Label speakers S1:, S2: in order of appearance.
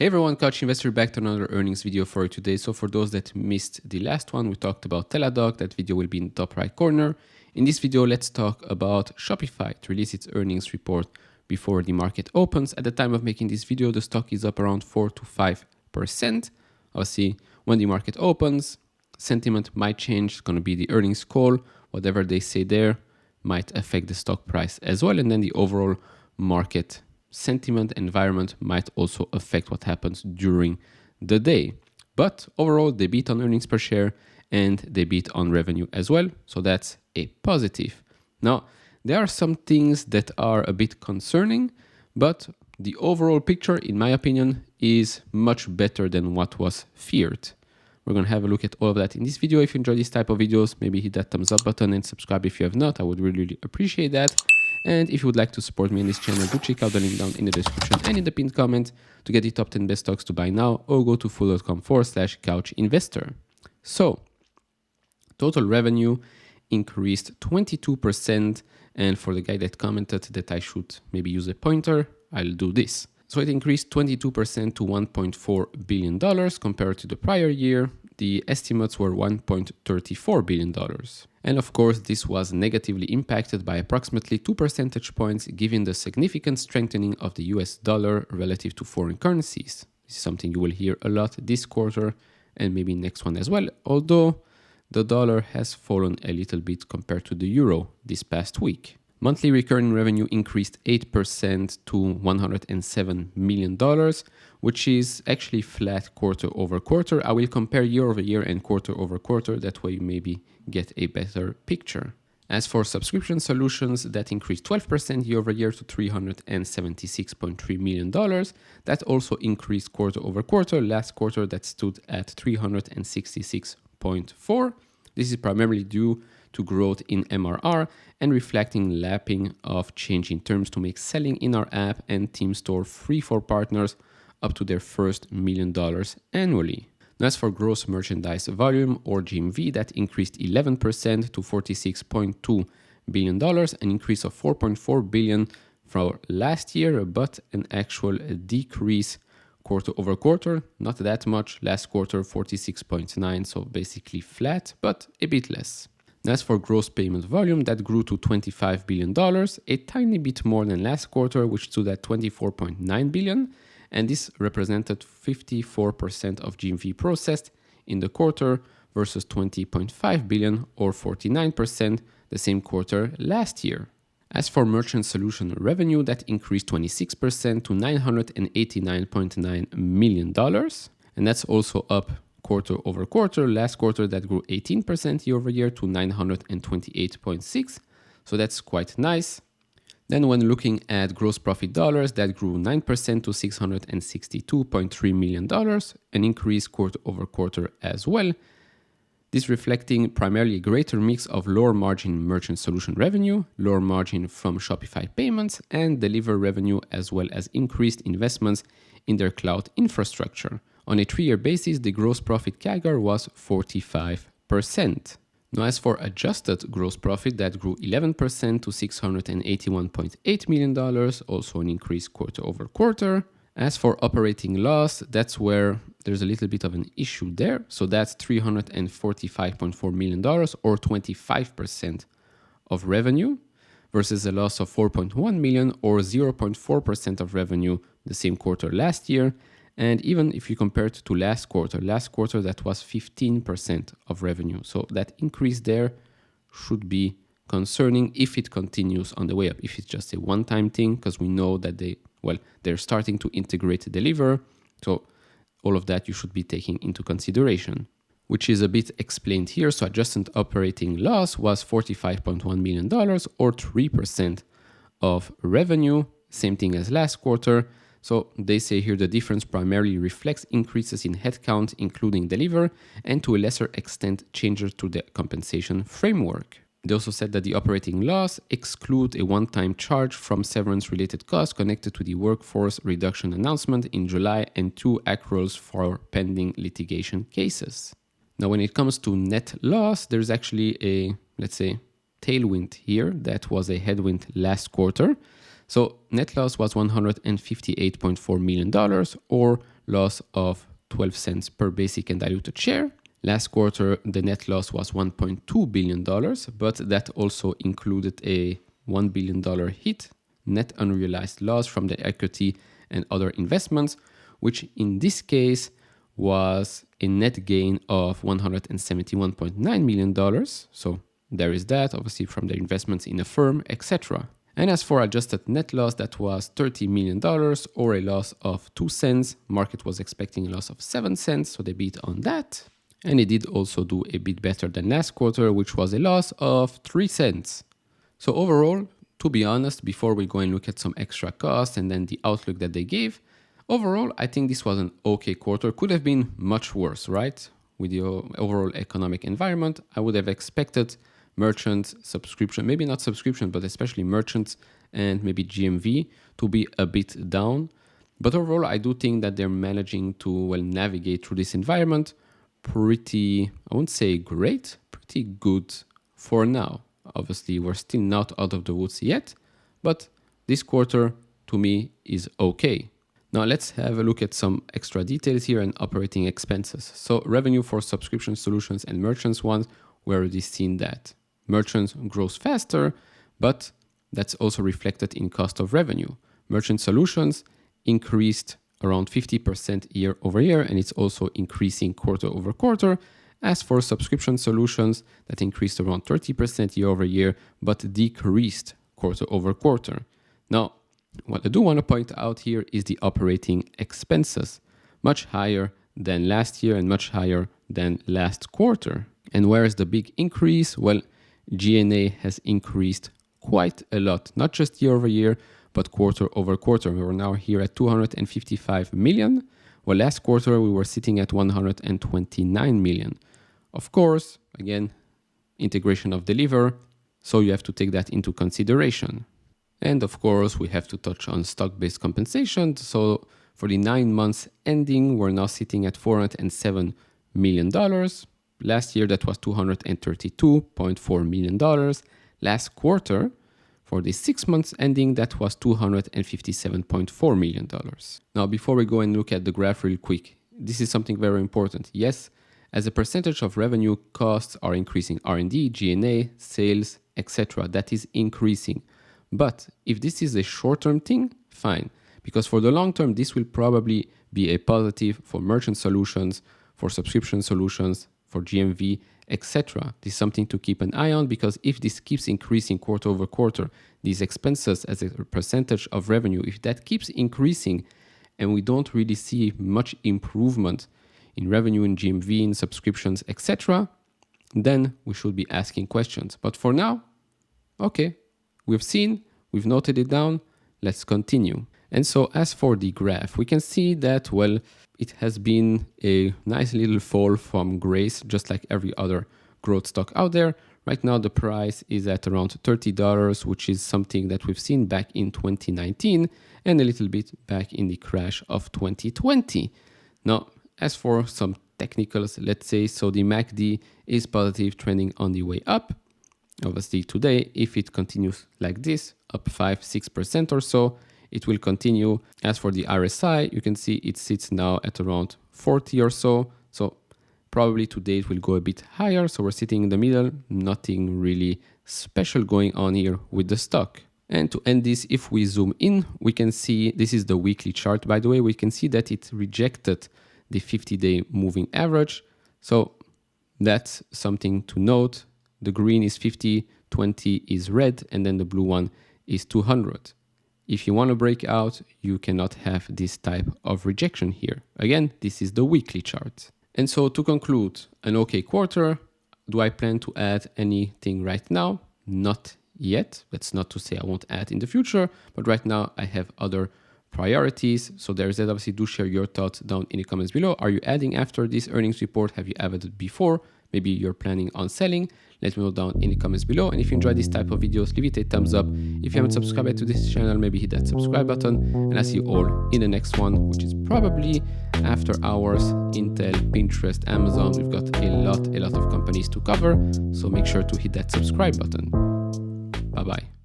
S1: Hey everyone, Couch Investor back to another earnings video for you today. So for those that missed the last one, we talked about Teladoc. That video will be in the top right corner. In this video, let's talk about Shopify to release its earnings report before the market opens. At the time of making this video, the stock is up around 4 to 5%. Obviously, when the market opens, sentiment might change. It's going to be the earnings call. Whatever they say there might affect the stock price as well. And then the overall market sentiment environment might also affect what happens during the day. But overall, they beat on earnings per share and they beat on revenue as well. So that's a positive. Now, there are some things that are a bit concerning, but the overall picture, in my opinion, is much better than what was feared. We're going to have a look at all of that in this video. If you enjoy this type of videos, maybe hit that thumbs up button and subscribe if you have not. I would really appreciate that. And if you would like to support me in this channel, do check out the link down in the description and in the pinned comment to get the top 10 best stocks to buy now, or go to full.com/couchinvestor. So, total revenue increased 22%. And for the guy that commented that I should maybe use a pointer, I'll do this. So it increased 22% to $1.4 billion compared to the prior year. The estimates were $1.34 billion. And of course, this was negatively impacted by approximately 2 percentage points given the significant strengthening of the US dollar relative to foreign currencies. This is something you will hear a lot this quarter and maybe next one as well, although the dollar has fallen a little bit compared to the euro this past week. Monthly recurring revenue increased 8% to $107 million, which is actually flat quarter over quarter. I will compare year over year and quarter over quarter. That way you maybe get a better picture. As for subscription solutions, that increased 12% year over year to $376.3 million. That also increased quarter over quarter. Last quarter that stood at $366.4. This is primarily due to growth in MRR and reflecting lapping of change in terms to make selling in our app and Team Store free for partners up to their first $1 million annually. Now, as for gross merchandise volume or GMV, that increased 11% to $46.2 billion, an increase of $4.4 billion from last year, but an actual decrease quarter over quarter, not that much. Last quarter, 46.9, so basically flat, but a bit less. As for gross payment volume, that grew to $25 billion, a tiny bit more than last quarter, which stood at $24.9 billion, and this represented 54% of GMV processed in the quarter versus $20.5 billion or 49% the same quarter last year. As for merchant solution revenue, that increased 26% to $989.9 million, and that's also up quarter over quarter. Last quarter that grew 18% year over year to 928.6. So that's quite nice. Then when looking at gross profit dollars, that grew 9% to $662.3 million, an increase quarter over quarter as well. This reflecting primarily a greater mix of lower margin merchant solution revenue, lower margin from Shopify payments, and deliver revenue, as well as increased investments in their cloud infrastructure. On a 3-year basis, the gross profit CAGR was 45%. Now, as for adjusted gross profit, that grew 11% to $681.8 million, also an increase quarter over quarter. As for operating loss, that's where there's a little bit of an issue there. So that's $345.4 million or 25% of revenue versus a loss of $4.1 million or 0.4% of revenue the same quarter last year. And even if you compare it to last quarter that was 15% of revenue. So that increase there should be concerning if it continues on the way up. If it's just a one-time thing, because we know that they're starting to integrate Deliver. So all of that you should be taking into consideration, which is a bit explained here. So adjusted operating loss was $45.1 million or 3% of revenue. Same thing as last quarter. So they say here the difference primarily reflects increases in headcount, including Deliver, and to a lesser extent, changes to the compensation framework. They also said that the operating loss excludes a one-time charge from severance-related costs connected to the workforce reduction announcement in July and 2 accruals for pending litigation cases. Now, when it comes to net loss, there's actually a, let's say, tailwind here that was a headwind last quarter. So net loss was $158.4 million or loss of 12 cents per basic and diluted share. Last quarter, the net loss was $1.2 billion, but that also included a $1 billion hit, net unrealized loss from the equity and other investments, which in this case was a net gain of $171.9 million. So there is that, obviously from the investments in a firm, etc. And as for adjusted net loss, that was $30 million or a loss of 2 cents. Market was expecting a loss of 7 cents, so they beat on that. And it did also do a bit better than last quarter, which was a loss of 3 cents. So overall, to be honest, before we go and look at some extra costs and then the outlook that they gave, overall, I think this was an okay quarter. Could have been much worse, right? With the overall economic environment, I would have expected merchants, subscription, maybe not subscription, but especially merchants and maybe GMV to be a bit down. But overall, I do think that they're managing to navigate through this environment pretty, I won't say great, pretty good for now. Obviously, we're still not out of the woods yet, but this quarter to me is okay. Now let's have a look at some extra details here and operating expenses. So revenue for subscription solutions and merchants ones, we already seen that. Merchants grows faster, but that's also reflected in cost of revenue. Merchant solutions increased around 50% year over year, and it's also increasing quarter over quarter. As for subscription solutions, that increased around 30% year over year, but decreased quarter over quarter. Now, what I do want to point out here is the operating expenses, much higher than last year and much higher than last quarter. And where is the big increase? Well, G&A has increased quite a lot, not just year over year, but quarter over quarter. We're now here at 255 million. Well, last quarter we were sitting at 129 million. Of course, again, integration of Deliver, so you have to take that into consideration. And of course, we have to touch on stock-based compensation. So for the 9 months ending, we're now sitting at $407 million. Last year, that was $232.4 million. Last quarter, for the 6 months ending, that was $257.4 million. Now, before we go and look at the graph real quick, this is something very important. Yes, as a percentage of revenue, costs are increasing. R&D, G&A, sales, etc. That is increasing. But if this is a short-term thing, fine. Because for the long term, this will probably be a positive for merchant solutions, for subscription solutions, for GMV, etc. This is something to keep an eye on, because if this keeps increasing quarter over quarter, these expenses as a percentage of revenue, if that keeps increasing and we don't really see much improvement in revenue, in GMV, in subscriptions, etc., then we should be asking questions. But for now, okay, we've seen, we've noted it down, let's continue. And so as for the graph, we can see that, well, it has been a nice little fall from grace, just like every other growth stock out there. Right now, the price is at around $30, which is something that we've seen back in 2019 and a little bit back in the crash of 2020. Now, as for some technicals, let's say, so the MACD is positive, trending on the way up. Obviously today, if it continues like this, up 5-6% or so, it will continue. As for the RSI, you can see it sits now at around 40 or so. So probably today it will go a bit higher. So we're sitting in the middle, nothing really special going on here with the stock. And to end this, if we zoom in, we can see, this is the weekly chart, by the way, we can see that it rejected the 50-day moving average. So that's something to note. The green is 50, 20 is red, and then the blue one is 200. If you want to break out, you cannot have this type of rejection here. Again, this is the weekly chart. And so to conclude, an okay quarter. Do I plan to add anything right now? Not yet. That's not to say I won't add in the future, but right now I have other priorities. So there's that. Obviously, do share your thoughts down in the comments below. Are you adding after this earnings report? Have you added before? Maybe you're planning on selling. Let me know down in the comments below. And if you enjoy this type of videos, leave it a thumbs up. If you haven't subscribed to this channel, maybe hit that subscribe button. And I'll see you all in the next one, which is probably after hours, Intel, Pinterest, Amazon. We've got a lot of companies to cover. So make sure to hit that subscribe button. Bye-bye.